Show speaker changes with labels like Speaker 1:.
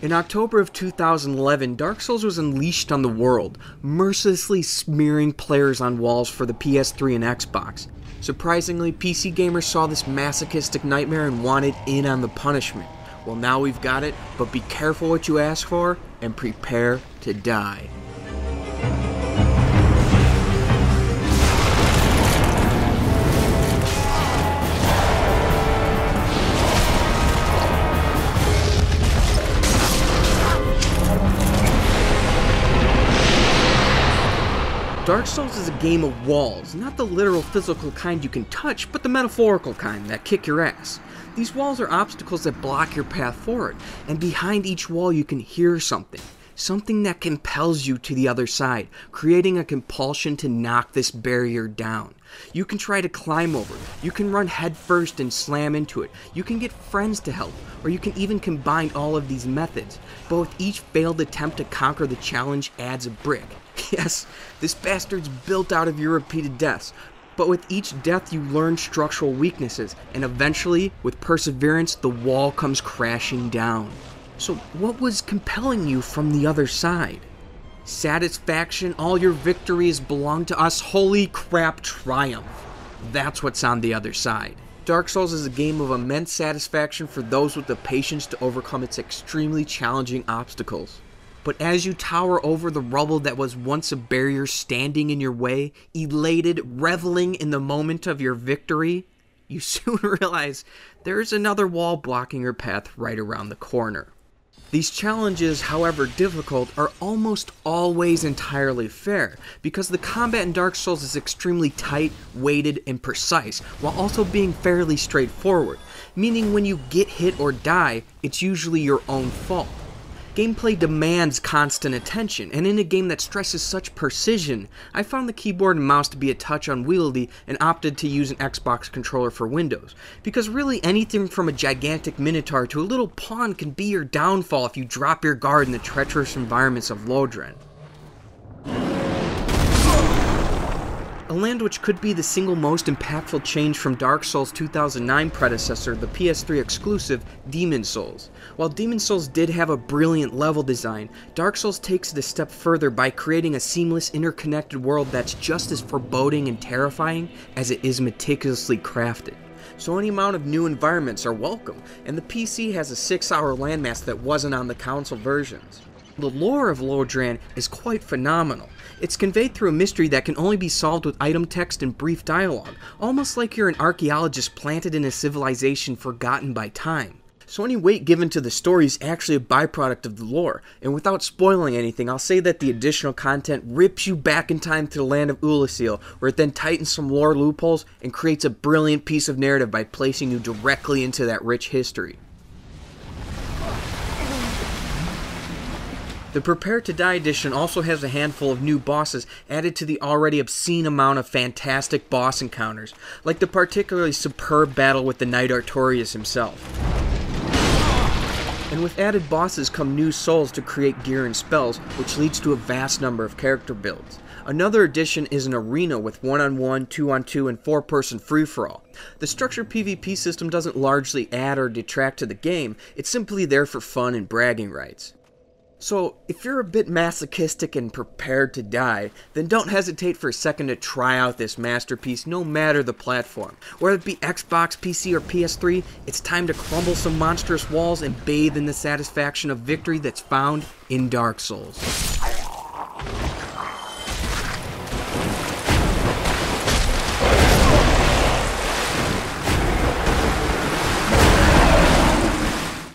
Speaker 1: In October of 2011, Dark Souls was unleashed on the world, mercilessly smearing players on walls for the PS3 and Xbox. Surprisingly, PC gamers saw this masochistic nightmare and wanted in on the punishment. Well, now we've got it, but be careful what you ask for, and prepare to die. Dark Souls is a game of walls, not the literal physical kind you can touch, but the metaphorical kind that kick your ass. These walls are obstacles that block your path forward, and behind each wall you can hear something that compels you to the other side, creating a compulsion to knock this barrier down. You can try to climb over, you can run headfirst and slam into it, you can get friends to help, or you can even combine all of these methods, but with each failed attempt to conquer the challenge adds a brick. Yes, this bastard's built out of your repeated deaths, but with each death you learn structural weaknesses, and eventually, with perseverance, the wall comes crashing down. So what was compelling you from the other side? Satisfaction, all your victories belong to us, holy crap, triumph. That's what's on the other side. Dark Souls is a game of immense satisfaction for those with the patience to overcome its extremely challenging obstacles. But as you tower over the rubble that was once a barrier standing in your way, elated, reveling in the moment of your victory, you soon realize there's another wall blocking your path right around the corner. These challenges, however difficult, are almost always entirely fair, because the combat in Dark Souls is extremely tight, weighted, and precise, while also being fairly straightforward, meaning when you get hit or die, it's usually your own fault. Gameplay demands constant attention, and in a game that stresses such precision, I found the keyboard and mouse to be a touch unwieldy and opted to use an Xbox controller for Windows, because really anything from a gigantic minotaur to a little pawn can be your downfall if you drop your guard in the treacherous environments of Lodren. A land which could be the single most impactful change from Dark Souls' 2009 predecessor, the PS3 exclusive Demon Souls. While Demon Souls did have a brilliant level design, Dark Souls takes it a step further by creating a seamless, interconnected world that's just as foreboding and terrifying as it is meticulously crafted. So any amount of new environments are welcome, and the PC has a 6-hour landmass that wasn't on the console versions. The lore of Lodren is quite phenomenal. It's conveyed through a mystery that can only be solved with item text and brief dialogue, almost like you're an archaeologist planted in a civilization forgotten by time. So any weight given to the story is actually a byproduct of the lore, and without spoiling anything, I'll say that the additional content rips you back in time to the land of Ulasil, where it then tightens some lore loopholes and creates a brilliant piece of narrative by placing you directly into that rich history. The Prepare to Die edition also has a handful of new bosses added to the already obscene amount of fantastic boss encounters, like the particularly superb battle with the Knight Artorias himself. And with added bosses come new souls to create gear and spells, which leads to a vast number of character builds. Another addition is an arena with 1-on-1, 2-on-2, and 4-person free-for-all. The structured PvP system doesn't largely add or detract to the game, it's simply there for fun and bragging rights. So, if you're a bit masochistic and prepared to die, then don't hesitate for a second to try out this masterpiece no matter the platform. Whether it be Xbox, PC, or PS3, it's time to crumble some monstrous walls and bathe in the satisfaction of victory that's found in Dark Souls.